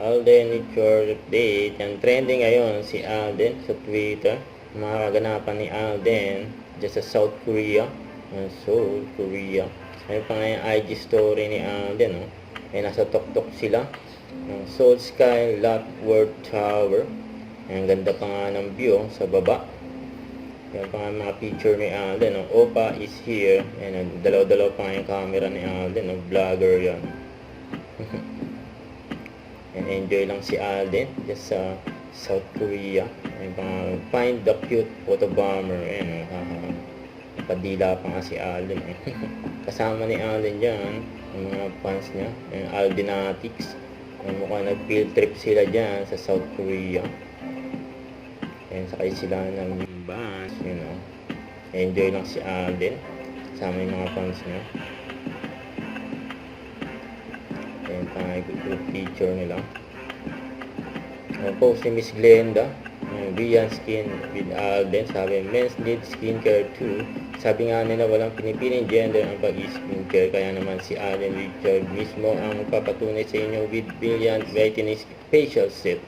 Alden with your update. Yan, trending ngayon si Alden sa Twitter. Mga kaganapan ni Alden dyan sa South Korea. South Korea. Ayun pa nga yung IG story ni Alden. Ay nasa Toktok sila. Seoul Sky Lockwood Tower. Ang ganda pa nga ng view sa baba. Yan pa nga mga picture ni Alden. Opa is here. Ayan, dalaw-dalaw pa nga yung camera ni Alden. Vlogger yan. And enjoy lang si Alden just sa South Korea. And find the cute photo bomber. Ayan, padila pa nga si Alden. Kasama ni Alden dyan ang mga fans niya, yung Aldenatics. Mukhang nag-field trip sila dyan sa South Korea. And sakay sila ng bus, enjoy lang si Alden kasama yung mga fans niya. Ayan pa nga yung picture nila. Post si Miss Glenda, Beyond Skin with Alden. Sabi, men's need skincare too. Sabi nga nila walang pinipiling gender ang pag-skincare. Kaya naman si Alden Richard mismo ang papatunay sa inyo with Brilliant Whitening Facial Set.